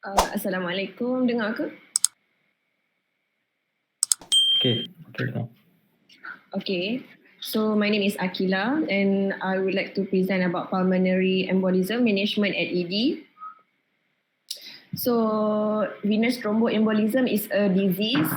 Assalamualaikum, dengar ke? Okay, so my name is AQILAH and I would like to present about pulmonary embolism management at ED. So venous thromboembolism is a disease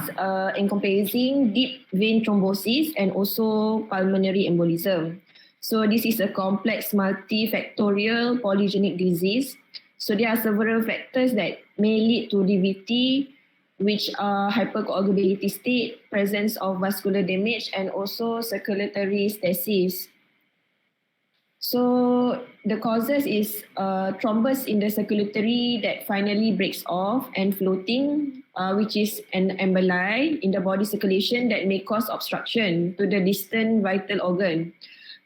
encompassing deep vein thrombosis and also pulmonary embolism. So this is a complex multifactorial polygenic disease. So there are several factors that may lead to DVT, which are hypercoagulability state, presence of vascular damage, and also circulatory stasis. So the causes is thrombus in the circulatory that finally breaks off and floating, which is an emboli in the body circulation that may cause obstruction to the distant vital organ.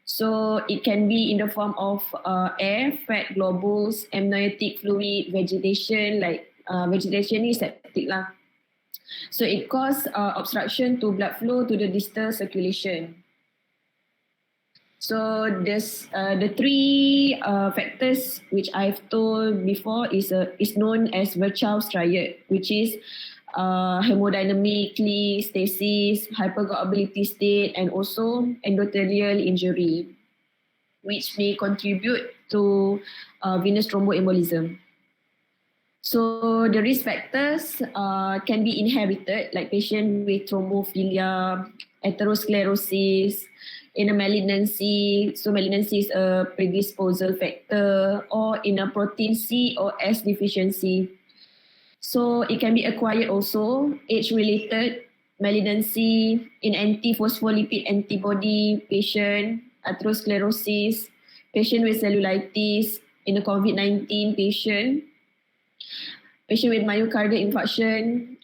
So it can be in the form of air, fat globules, amniotic fluid, vegetation, like vegetation is septic lah. So it causes obstruction to blood flow to the distal circulation. So there's the three factors which I've told before is known as Virchow's triad, which is hemodynamically stasis, hypercoagulability state, and also endothelial injury, which may contribute to venous thromboembolism. So the risk factors can be inherited, like patient with thrombophilia, atherosclerosis, in a malignancy, so malignancy is a predisposal factor, or in a protein C or S deficiency. So it can be acquired also, age-related malignancy in anti-phospholipid antibody patient, atherosclerosis, patient with cellulitis, in a COVID-19 patient, patient with myocardial infarction,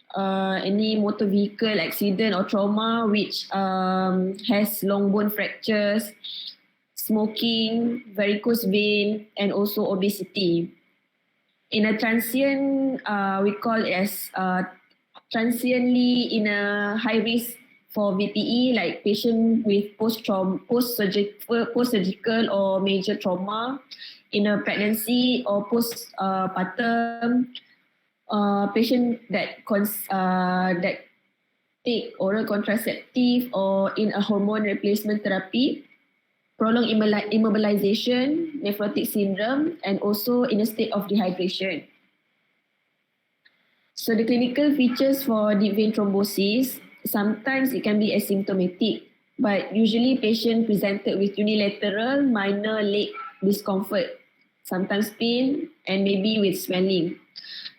any motor vehicle accident or trauma which has long bone fractures, smoking, varicose vein, and also obesity. In a transient, we call it as transiently in a high risk for VTE, like patient with post-surgical or major trauma, in a pregnancy or postpartum, patient that take oral contraceptive or in a hormone replacement therapy, prolonged immobilization, nephrotic syndrome, and also in a state of dehydration. So the clinical features for deep vein thrombosis, sometimes it can be asymptomatic, but usually patient presented with unilateral minor leg discomfort, sometimes pain, and maybe with swelling.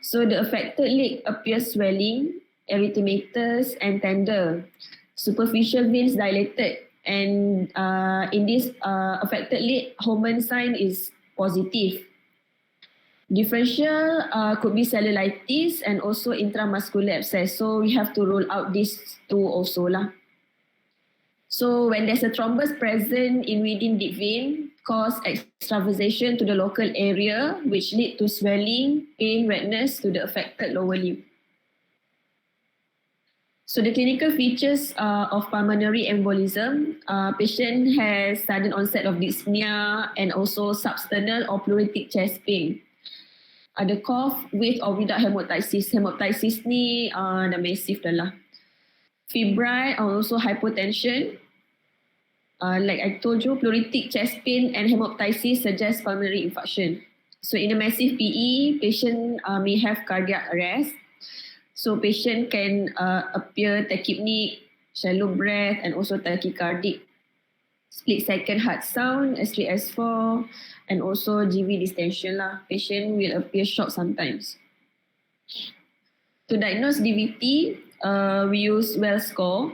So the affected leg appears swelling, erythematous, and tender. Superficial veins dilated, and in this affected leg, Homan sign is positive. Differential could be cellulitis and also intramuscular abscess. So we have to rule out these two also lah. So when there's a thrombus present in within deep vein, cause extravasation to the local area, which lead to swelling, pain, redness to the affected lower limb. So the clinical features of pulmonary embolism, patient has sudden onset of dyspnea and also substernal or pleuritic chest pain. Ada cough with or without hemoptysis. Hemoptysis ni dah massive dah lah. Febrile or also hypotension. Like I told you, pleuritic chest pain and hemoptysis suggest pulmonary infarction. So in a massive PE, patient may have cardiac arrest. So patient can appear tachypneic, shallow breath, and also tachycardic. Split second heart sound, S3, S4, and also GV distension lah. Patient will appear shocked sometimes. To diagnose DVT, we use well score.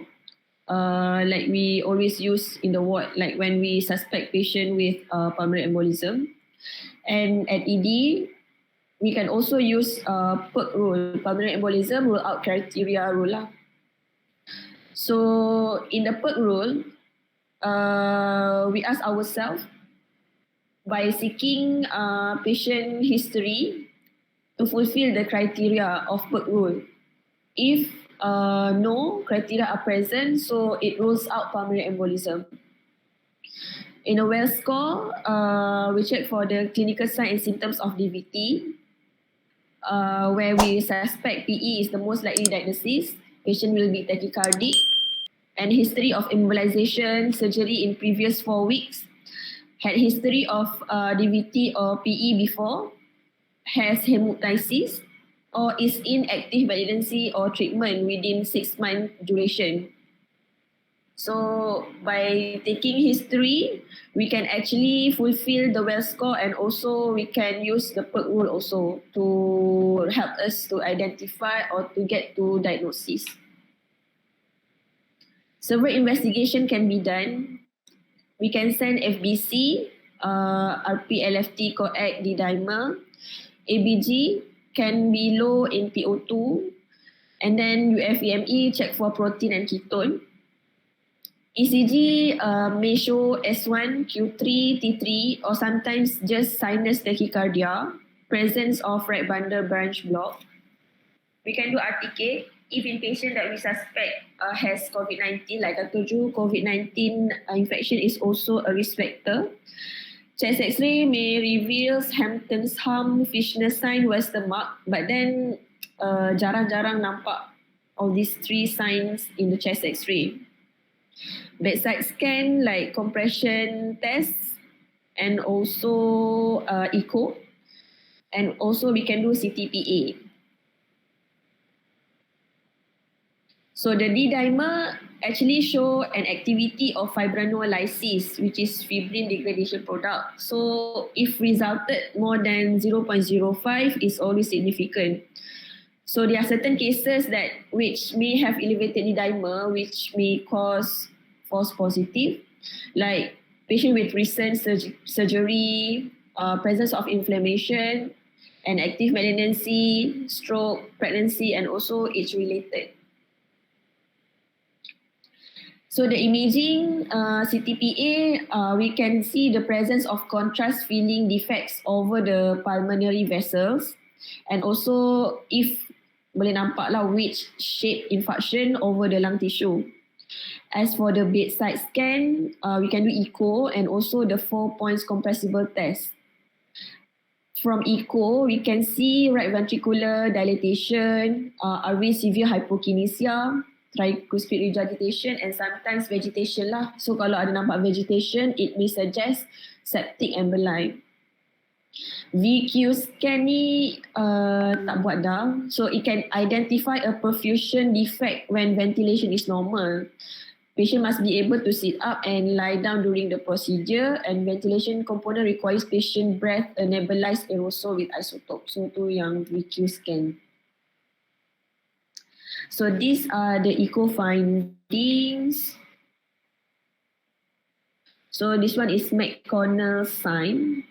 Like we always use in the ward, like when we suspect patient with pulmonary embolism. And at ED, we can also use PERC rule, pulmonary embolism rule out criteria rule lah. So in the PERC rule, we ask ourselves by seeking patient history to fulfill the criteria of PERC rule. If no criteria are present, so it rules out pulmonary embolism. In a well score, we check for the clinical signs and symptoms of DVT. where we suspect PE is the most likely diagnosis. Patient will be tachycardic and history of embolization surgery in previous 4 weeks, had history of DVT or PE before, has hemoptysis, or is in active malignancy or treatment within 6 month duration. So by taking history, we can actually fulfill the well score, and also we can use the PERC rule also to help us to identify or to get to diagnosis. Several investigation can be done. We can send FBC, RP-LFT coag D-dimer, ABG can be low in PO2, and then UFEME check for protein and ketone. ECG may show S1, Q3, T3, or sometimes just sinus tachycardia, presence of right bundle branch block. We can do RTK if in patient that we suspect has COVID-19. Like I told you, COVID-19 infection is also a risk factor. Chest X-ray may reveal Hampton's hum, Fischner's sign, Western mark, but then jarang-jarang nampak all these 3 signs in the chest X-ray. Bedside scan like compression tests and also echo, and also we can do CTPA. So the D-dimer actually show an activity of fibrinolysis, which is fibrin degradation product. So if resulted more than 0.05 is always significant. So there are certain cases that which may have elevated D-dimer, which may cause false positive, like patient with recent surgery, presence of inflammation, and active malignancy, stroke, pregnancy, and also age-related. So the imaging CTPA, we can see the presence of contrast filling defects over the pulmonary vessels, and also if boleh nampak lah which shape infarction over the lung tissue. As for the bedside scan, we can do echo and also the 4 points compressible test. From echo, we can see right ventricular dilatation, RV severe hypokinesia, tricuspid regurgitation, and sometimes vegetation lah. So kalau ada nampak vegetation, it may suggest septic emboli. VQ scan ni tak buat dah. So it can identify a perfusion defect when ventilation is normal. Patient must be able to sit up and lie down during the procedure, and ventilation component requires patient breath a nebulized aerosol with isotope. So tu yang VQ scan. So these are the echo findings. So this one is McConnell sign.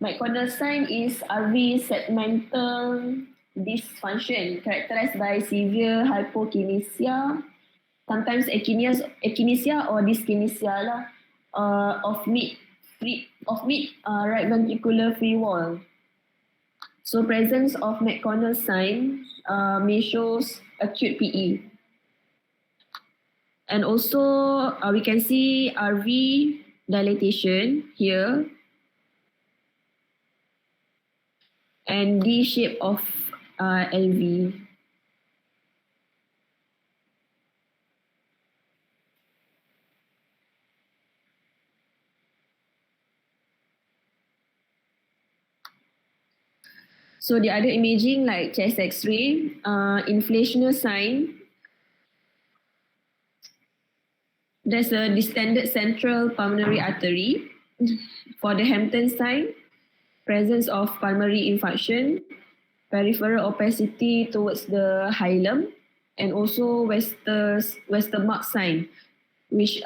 McConnell sign is RV segmental dysfunction characterized by severe hypokinesia, sometimes akinesia or dyskinesia lah, of mid right ventricular free wall. So presence of McConnell sign may shows acute PE. And also we can see RV dilatation here, and D shape of LV. So the other imaging like chest X-ray, inflational sign. There's a distended central pulmonary artery. For the Hampton sign, presence of pulmonary infarction, peripheral opacity towards the hilum, and also Westermarck sign, which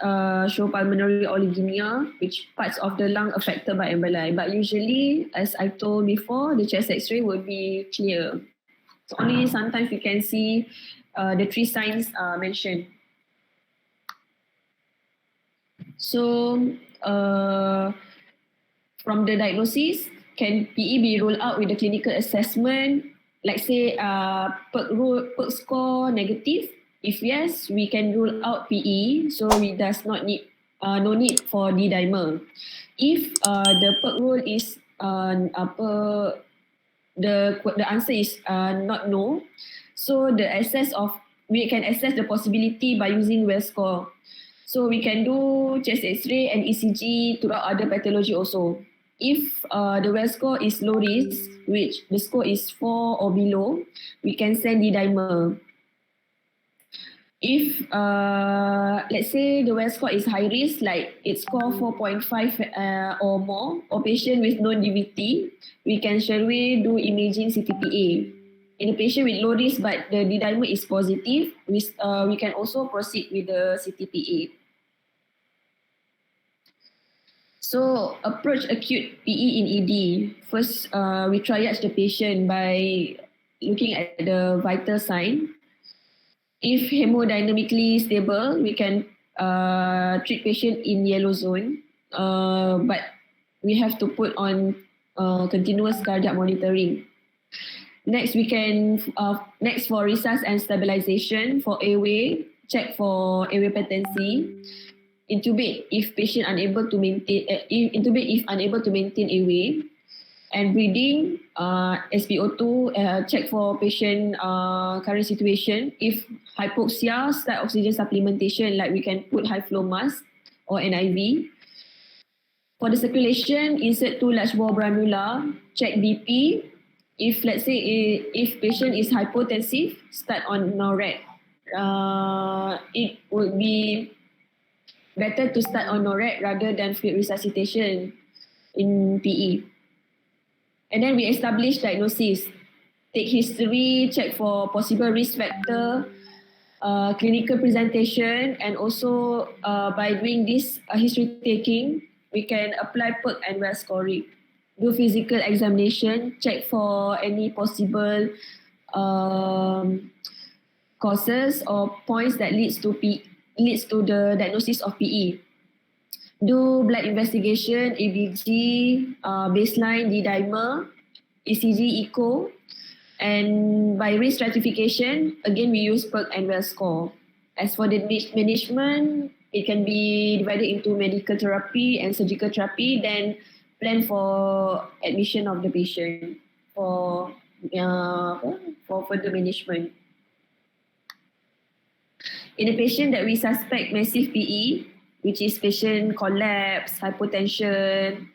show pulmonary oligemia, which parts of the lung affected by emboli. But usually, as I told before, the chest X-ray would be clear. So only sometimes you can see the 3 signs mentioned. So from the diagnosis, can PE be ruled out with the clinical assessment? Like say PERC score negative, If yes, we can rule out PE, so we does not need no need for D-dimer. If the PERC rule is the answer is not no, so we can assess the possibility by using well score. So we can do chest X-ray and ECG throughout other pathology also. If the well score is low risk, which the score is 4 or below, we can send D-dimer. If let's say the well score is high risk, like it score 4.5 or more, or patient with no DVT, we can straight away do imaging CTPA. In a patient with low risk but the D-dimer is positive, we can also proceed with the CTPA. So approach acute PE in ED. First, we triage the patient by looking at the vital sign. If hemodynamically stable, we can treat patient in yellow zone, but we have to put on continuous cardiac monitoring. Next, we can next for resusc and stabilization for airway, check for airway patency. Intubate if patient unable to maintain intubate if unable to maintain airway, and breathing, SpO2, check for patient current situation. If hypoxia, start oxygen supplementation, like we can put high flow mask or an IV. For the circulation, insert 2 large bore branula, check BP. If let's say if patient is hypotensive, start on NORAD. It would be better to start on NORAD rather than fluid resuscitation in PE. And then we establish diagnosis, take history, check for possible risk factor, clinical presentation, and also by doing this history taking, we can apply PERC and well scoring. Do physical examination, check for any possible causes or points that leads to the diagnosis of PE. Do blood investigation, ABG, baseline, D-dimer, ECG, echo, and by risk stratification, again we use PERC and well score. As for the management, it can be divided into medical therapy and surgical therapy, then plan for admission of the patient for further management. In a patient that we suspect massive PE, which is patient collapse, hypotension,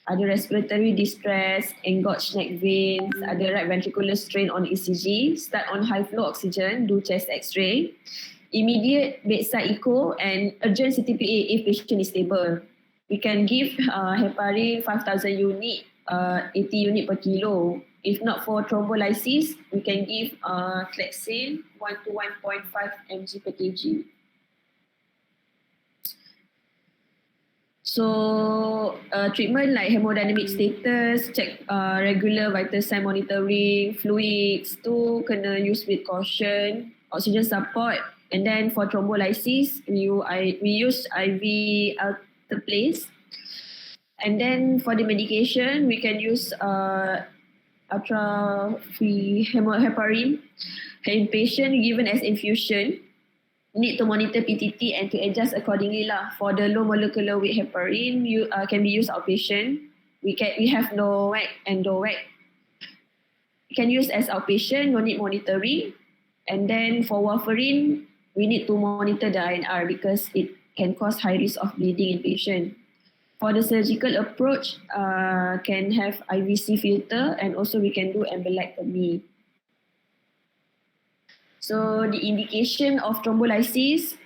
ada respiratory distress, engorged neck veins, ada right ventricular strain on ECG, start on high flow oxygen, do chest X-ray, immediate bedside echo, and urgent CTPA if patient is stable. We can give heparin 5,000 unit, 80 unit per kilo. If not for thrombolysis, we can give Clexane 1 to 1.5 mg per kg. So treatment like hemodynamic status, check regular vital sign monitoring, fluids tu kena use with caution, oxygen support, and then for thrombolysis we use IV alteplase, and then for the medication we can use heparin in patient given as infusion. Need to monitor PTT and to adjust accordingly lah. For the low molecular weight heparin, can be used outpatient. We have NOAC and DOAC. Can use as outpatient, no need monitoring. And then for warfarin, we need to monitor the INR because it can cause high risk of bleeding in patient. For the surgical approach, can have IVC filter, and also we can do embolectomy. So the indication of thrombolysis,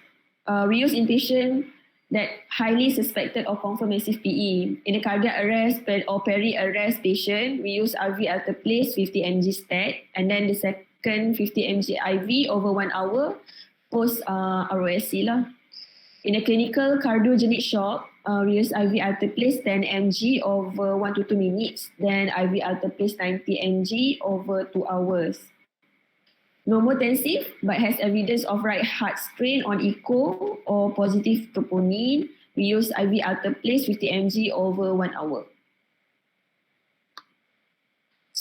we use in patient that highly suspected or confirmed massive PE. In a cardiac arrest or peri-arrest patient, we use IV alteplase 50 mg stat, and then the second 50 mg IV over 1 hour post ROSC lah. In a clinical cardiogenic shock, we use IV alteplase 10 mg over 1 to 2 minutes, then IV alteplase 90 mg over 2 hours. Normotensive but has evidence of right heart strain on echo or positive troponin, we use IV alteplase 50 mg over 1 hour.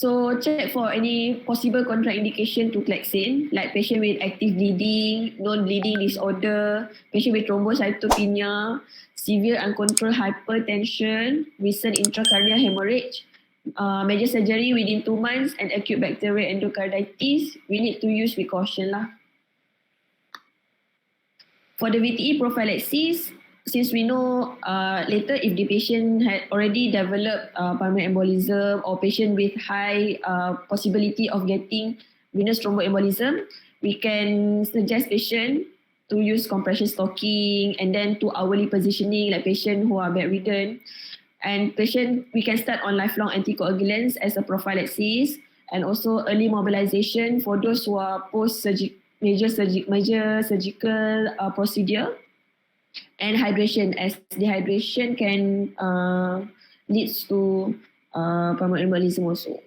So check for any possible contraindication to Klexane, like patient with active bleeding, non-bleeding disorder, patient with thrombocytopenia, severe uncontrolled hypertension, recent intracranial hemorrhage, major surgery within 2 months, and acute bacterial endocarditis. We need to use with caution lah. For the VTE prophylaxis, since we know later if the patient had already developed pulmonary embolism or patient with high possibility of getting venous thromboembolism, we can suggest patient to use compression stocking and then to hourly positioning like patient who are bedridden. And patient, we can start on lifelong anticoagulants as a prophylaxis and also early mobilization for those who are post-surgical major surgical procedure, and hydration, as dehydration can leads to pulmonary embolism also.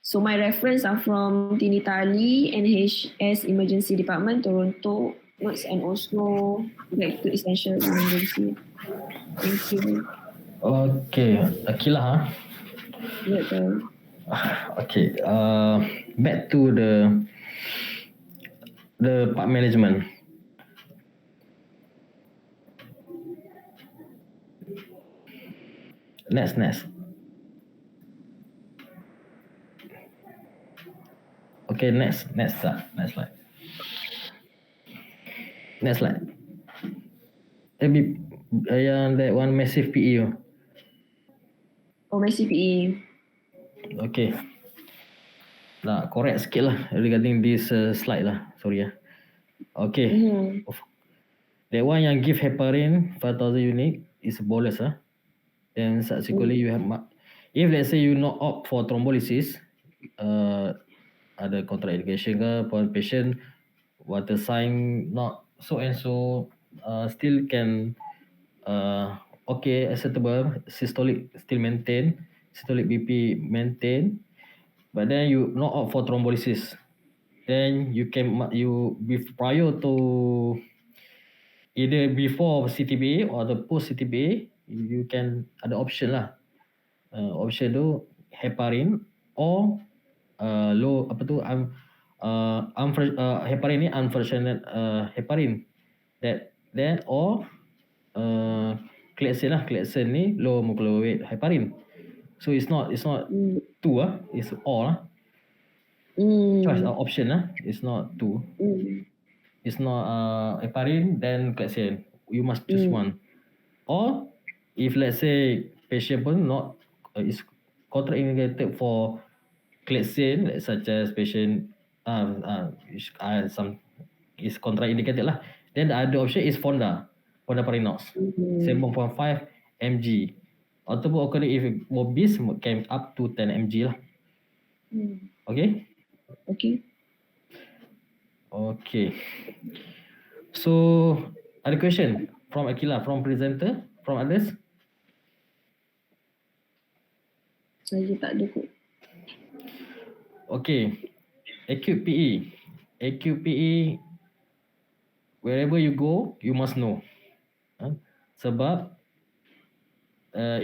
So my reference are from Tinitali, NHS Emergency Department, Toronto, notes, and also back to essential emergency. Thank you. Okay, AQILAH. Yeah, okay, back to the part management. Next. Okay, next slide. Next slide. Yang that one massive PE. massive PE. Okay. Nah, correct sikit lah regarding this slide lah. Sorry ya. Okay. That one yang give heparin 5,000 unit is bolus lah. Then subsequently you have, if let's say you not opt for thrombolysis, ada contraindication ke for patient water sign not so and so, still can okay, acceptable, systolic still maintain, systolic BP maintain, but then you not opt for thrombolysis, then you can prior to either before CTBA or the post CTBA, you can ada option lah. Option tu heparin or low apa tu heparin ni unfractionated heparin, that or Klexane lah. Klexane ni low molecular weight heparin. So it's not two it's all lah. Choice or option lah. It's not two. It's not heparin then Klexane. You must choose one. Or if let's say patient pun not is contraindicated for Klexane, such as patient some is contraindicated lah, then the other option is Fonda Parinox 7.5 mg, ataupun if obese can up to 10 mg lah. Okay. So ada question from AQILAH, from presenter, from others? Saya tak ada kot. Okay. Acute PE, wherever you go, you must know. Sebab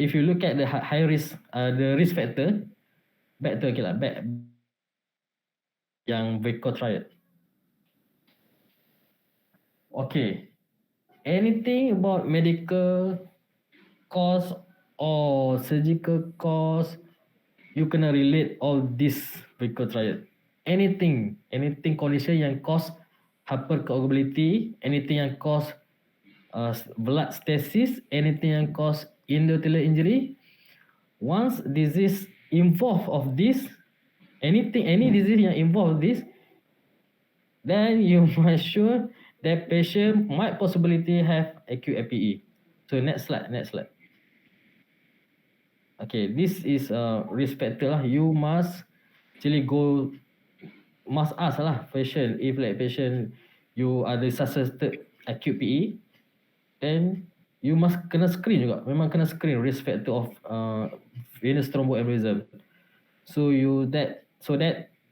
if you look at the high risk, the risk factor, back to AQILAH, back yang VICO triad. Okay. Anything about medical cost or surgical cost, you kena relate all this VICO triad. Anything condition yang cause hypercoagulability, anything yang cause blood stasis, anything yang cause endothelial injury, once disease involved of this, any disease yang involved this, then you must sure that patient might possibility have acute APE. So next slide. Okay, this is a risk factor lah. You must actually must ask lah patient, if like patient you ada suspected acute PE, then you must kena screen juga. Memang kena screen risk factor of venous thromboembolism. So that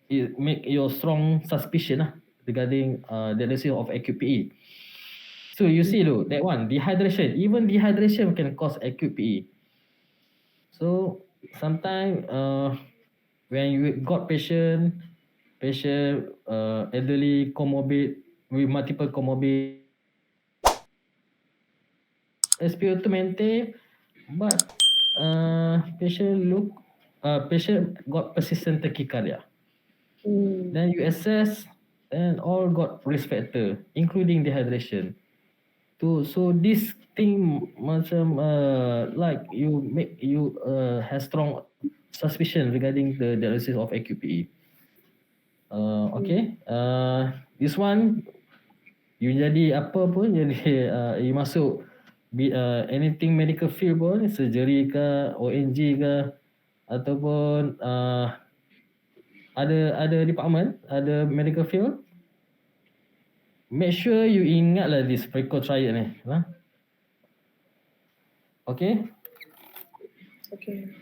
it make your strong suspicion lah regarding diagnosis of acute PE. So you see that one, dehydration, even dehydration can cause acute PE. So sometimes when you got patient elderly comorbid with multiple comorbid SpO2 maintain, but patient got persistent tachycardia. Then you assess and all got risk factor, including dehydration. So this thing macam like you has strong suspicion regarding the diagnosis of AQPE. Okay. This one you jadi apa pun, jadi you masuk anything medical field pun, surgery ke, ONG ke, ataupun ada department, ada medical field, make sure you ingat lah this pre-code triad ni. Okay.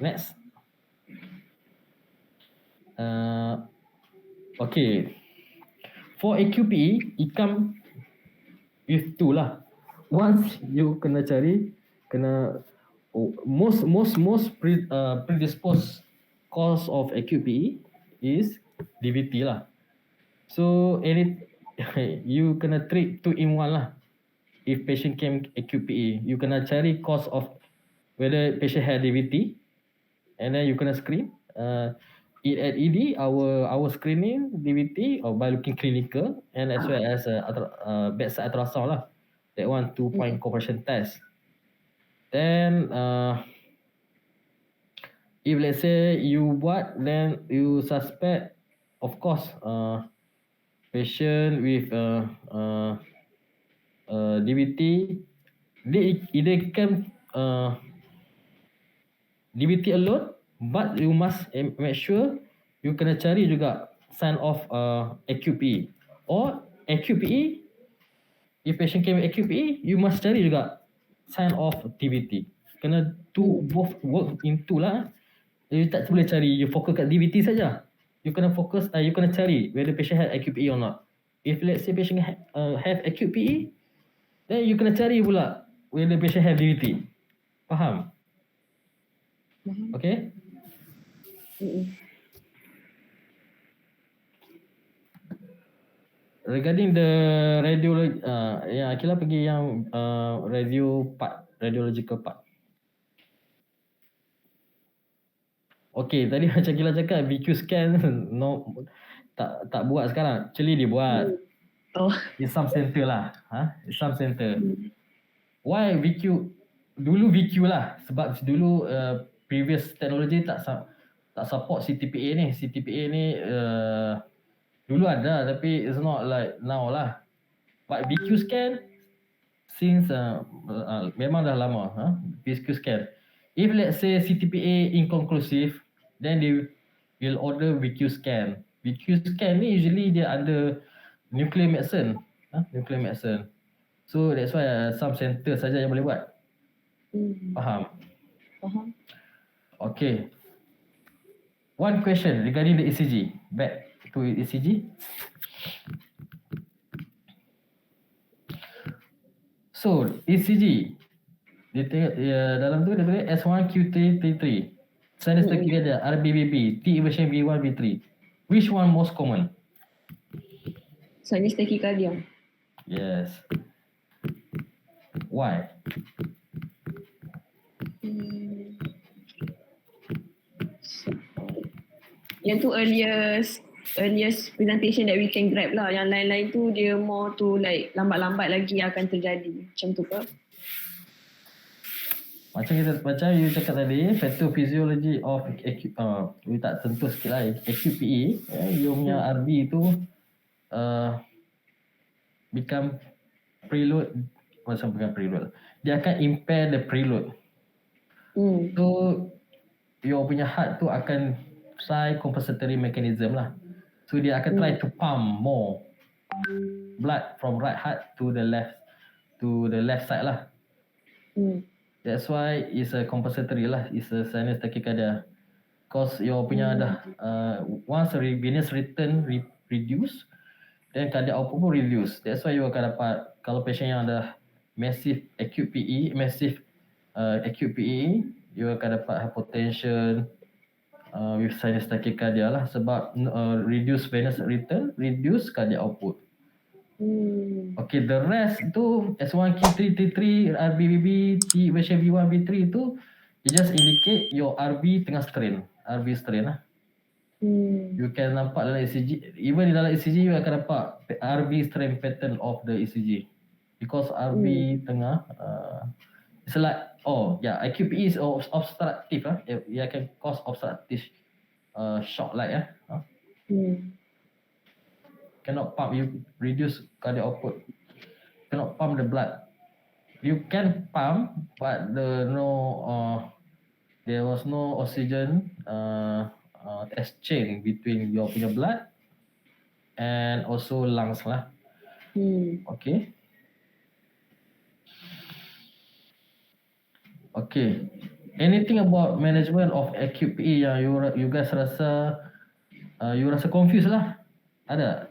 Next. Okay. For AQPE, it come with two lah. Once you kena cari, most predisposed cause of AQPE is DVT lah. So you kena treat 2 in 1 lah. If patient came AQPE, you kena cari cause of whether patient had DVT, and then you kena screen. At ED, our screening DVT or by looking clinical and as well as bedside ultrasound lah. That one 2-point compression test. Then if let's say you buat, then you suspect, of course, patient with DVT, they can DVT alone, but you must make sure you kena cari juga sign of AQPE or AQPE. If patient came with AQPE, you must cari juga sign of DVT. Kena both work into lah. You tak boleh cari you fokus kat DVT saja. You kena fokus, you kena cari whether patient had AQPE or not. If let's say patient have AQPE, then you kena cari pula whether patient have DVT. Faham? Okay? Regarding the radiology, AQILAH pergi yang radiological part. Okay, tadi macam AQILAH cakap VQ scan tak buat sekarang. Actually dia buat. Di some center lah. Di some center. Why VQ? Dulu VQ lah. Sebab dulu previous technology tak support CTPA ni. CTPA ni dulu ada tapi it's not like now lah. But VQ scan since memang dah lama VQ scan. If let's say CTPA inconclusive, then they will order VQ scan. VQ scan ni usually dia under nuclear medicine. Nuclear medicine. So that's why some center saja yang boleh buat. Faham? Okay. One question regarding the ECG. Back to ECG. So ECG dalam tu dia tulis S1 Q3 T3. Sinus tachycardia RBBB T inversion B1 B3. Which one most common? Sinus tachycardia. Yes. Why? Yang tu earliest presentation that we can grab lah. Yang lain-lain tu dia more to like lambat-lambat lagi akan terjadi. Macam tu ke? Macam you cakap tadi, pathophysiology of we tak sentuh sikit lah AQPE, you punya RB tu become preload, macam bukan preload, dia akan impair the preload. So your punya heart tu akan try compensatory mechanism lah. So dia akan try to pump more blood from right heart to the left side lah. That's why it's a compensatory lah. It's a sinus tachycardia. Cause your punya dah once the venous return reduce, then cardiac output pun reduce. That's why you akan dapat kalau patient yang ada massive acute PE, you akan dapat hypotension with sinus tachycardia lah, sebab reduce venous return, reduce cardiac output. Okay, the rest tu S1, Q3, T3, RBBB, T version V1, V3 tu you just indicate your RV tengah strain, RV strain lah. You can nampak dalam ECG, even di dalam ECG you akan dapat RV strain pattern of the ECG, because RV tengah it's like, oh yeah, acute PE is obstructive lah. It can cause obstructive shock like cannot pump, you reduce cardiac output, cannot pump the blood. You can pump, but there was no oxygen exchange between your punya blood and also lungs lah. Okay. Okay. Anything about management of acute PE yang you guys rasa you rasa confused lah? Ada?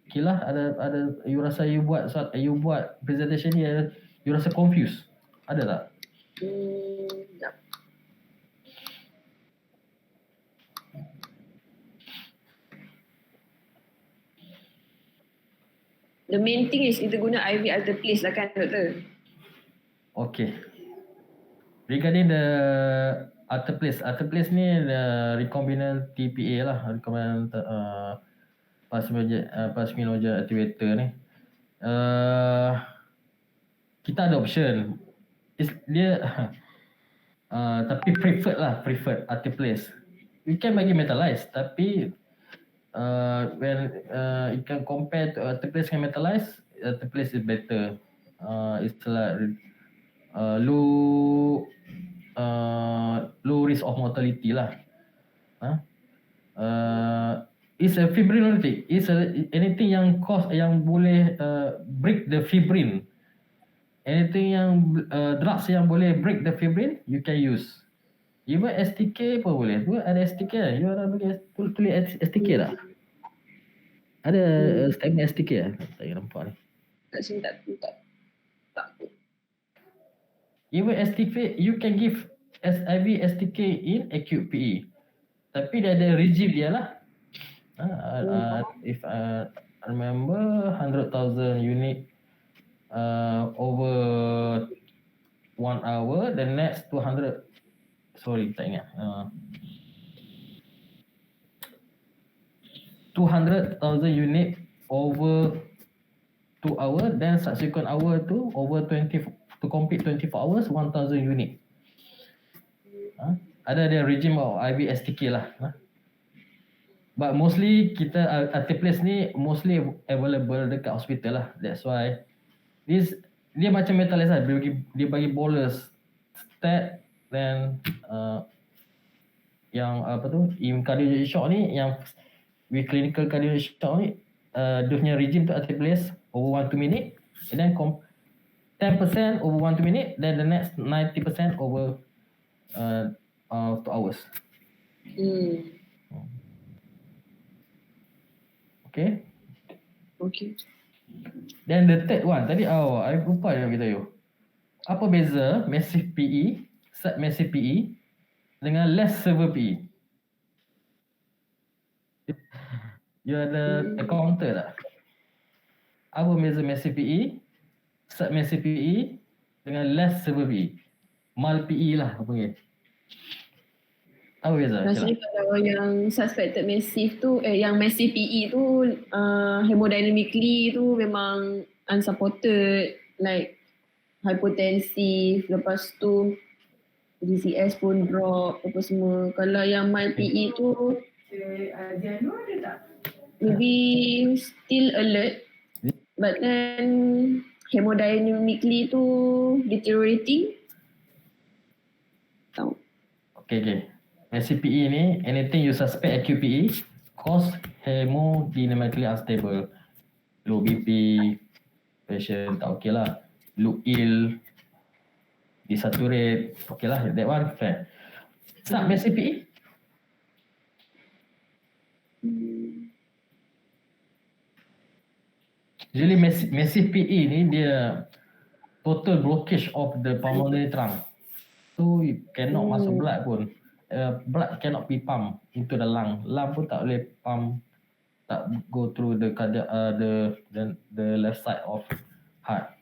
Aqilah, ada you rasa you buat presentation ni you rasa confused? Ada tak? The main thing is kita guna IV as the place lah kan, doktor? Okay. Regarding the alter place ni the recombinant TPA lah, recombinant plasminogen activator ni. Kita ada option. Dia tapi preferred alter place. You can bagi metallized, tapi when you can compare to alter place dengan metallized, alter place is better. It's like low risk of mortality lah. It's a fibrinolytic. It's anything yang boleh break the fibrin. Anything yang drugs yang boleh break the fibrin, you can use. Even STK pun boleh. Tu ada STK lah. You orang boleh tulis STK tak? Ada statement STK lah. Tak nampak ni. Tak sini tak. Even STK, you can give IV STK in acute PE. Tapi dia ada regime dia lah. If I remember, 100,000 unit over 1 hour. The next 200, sorry tak ingat. 200,000 unit over 2 hour. Then subsequent hour tu over 20, to complete 24 hours, 1,000 unit. Ada dia regime of IV STK lah. But mostly kita alter place ni mostly available dekat hospital lah. That's why dia macam metallized lah. Dia bagi bolus stat, then yang apa tu, in cardiology shock ni, yang with clinical cardiology shock ni, dia punya regime tu alter place over 1-2 minute, and then 10% over 1-2 minute, then the next 90% over 2 hours. Okay. Then the third one tadi, I lupa nak beritahu you. Apa beza massive PE, submassive PE dengan less severe PE? You ada counter tak? Apa beza massive PE, submassive PE dengan less severe PE? Mild PE lah apa panggil. Apa beza? Maksudnya kalau yang suspected massive tu, yang massive PE tu hemodynamically tu memang unsupported, like hypotensive, lepas tu GCS pun drop apa semua. Kalau yang mild PE tu maybe still alert, but then hemodynamically tu deteriorating. Tahu. Okay. SCPE ni, anything you suspect acute PE cause hemodynamically unstable. Low BP, patient tak okay lah. Look ill, desaturate, okay lah, that one fair. Submassive PE? Usually massive PE ni dia total blockage of the pulmonary trunk. So you cannot masuk blood pun. Blood cannot be pumped into the lung. Lung pun tak boleh pump, tak go through the cardiac, the left side of heart.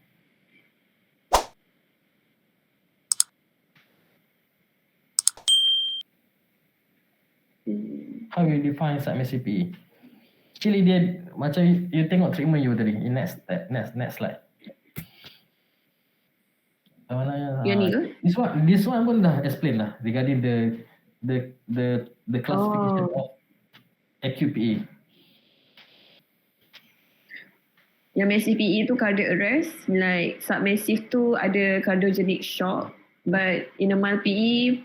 How you define submissive PE? Actually dia macam you tengok treatment you tadi in next slide. Mana Yang ni ke? This one pun dah explain lah regarding the classification of acute PE. Yang massive PE tu cardiac arrest, like submassive tu ada cardiogenic shock, but in a mild PE,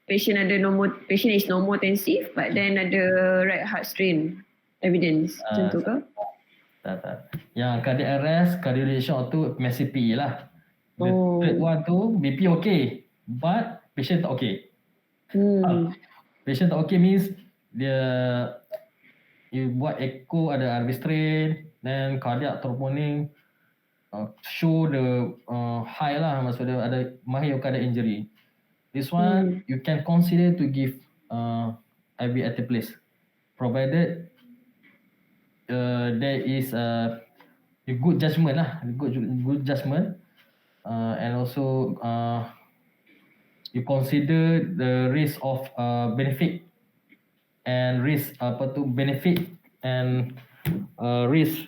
patient is normotensive, but then ada right heart strain evidence. Macam tu ke? Tak. Yang cardiac arrest, cardiogenic shock tu massive PE lah. The third one tu BP okay, but patient tak okay. Patient tak okay means dia you buat echo ada RV strain, then cardiac troponin show the high lah, maksudnya ada mahir cardiac injury. This one you can consider to give IV etiplase, provided there is a good judgment lah, good judgment, and also you consider the risk of benefit and risk benefit and risk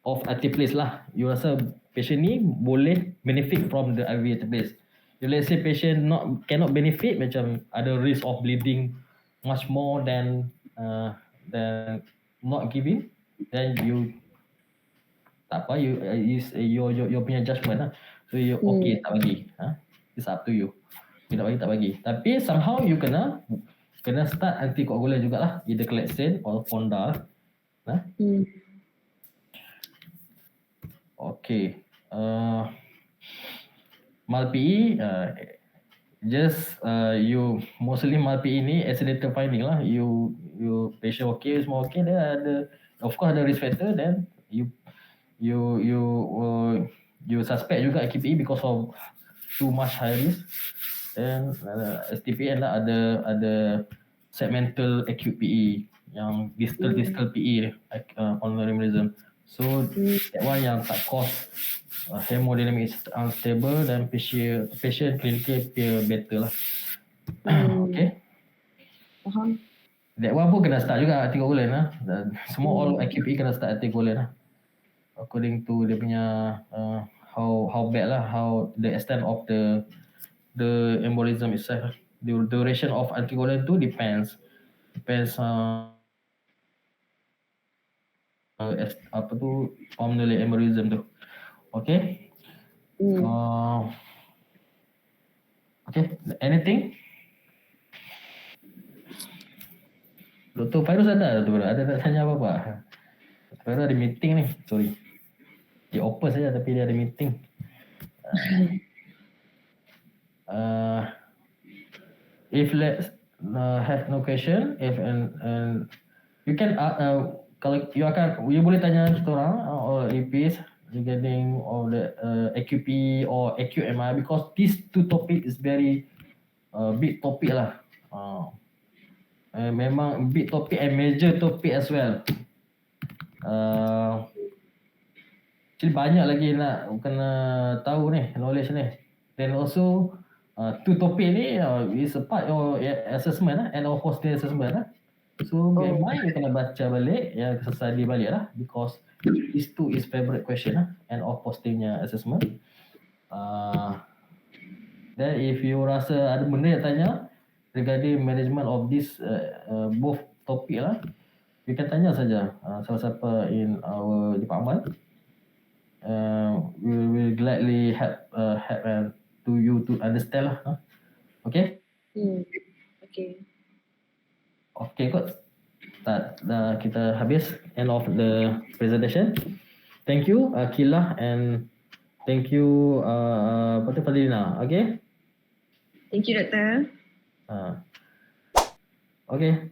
of etiplase lah. You rasa patient ni boleh benefit from the IV etiplase. If let's say patient cannot benefit, macam ada risk of bleeding much more than not giving, then you tak apa, your punya judgment lah. So you okay tak bagi, it's up to you. You tak bagi tak bagi. Tapi somehow you kena start anticoagulant jugalah, either Clexane or Fonda. Okay. Mild PE, just you mostly mild PE ni accidental finding lah. You patient okay, semua okay, then ada of course ada risk factor, then you suspect juga acute PE because of too much high risk. Then STPN lah, ada segmental acute PE, yang distal PE, pulmonary embolism. So that one yang tak cause hemodynamic unstable, dan patient clinically appear better lah. Okay. Faham. That one pun kena start juga anticoagulant lah. Semua all acute PE kena start anticoagulant lah, according to dia punya how bad lah, how the extent of the embolism itself. The duration of anticoagulant tu depends apa tu pulmonary embolism tu. Okay. Okay, anything? Dr. Fairuz ada nak tanya apa-apa? Dr. Fairuz ada meeting ni, sorry. Dia open saja tapi dia ada meeting. If let's have no question, if and you can kalau you boleh tanya kita orang or EPs regarding of the AQP or AQMI, because these two topic is very big topic lah. Memang big topic and major topic as well. Jadi banyak lagi nak kena tahu ni, knowledge ni. Then also two topic ni is a part of assessment lah, and of posting assessment lah. So memang you kena baca balik, study balik lah, because these two is favorite question lah, and of postingnya assessment. Then if you rasa ada benda nak tanya regarding management of this both topic lah, you can tanya saja siapa-siapa in our department. We will gladly help to you to understand lah. Okay? Okay. Okay kot. Dah kita habis, end of the presentation. Thank you AQILAH, and thank you Fadlina. Okay? Thank you, Doktor. Okay.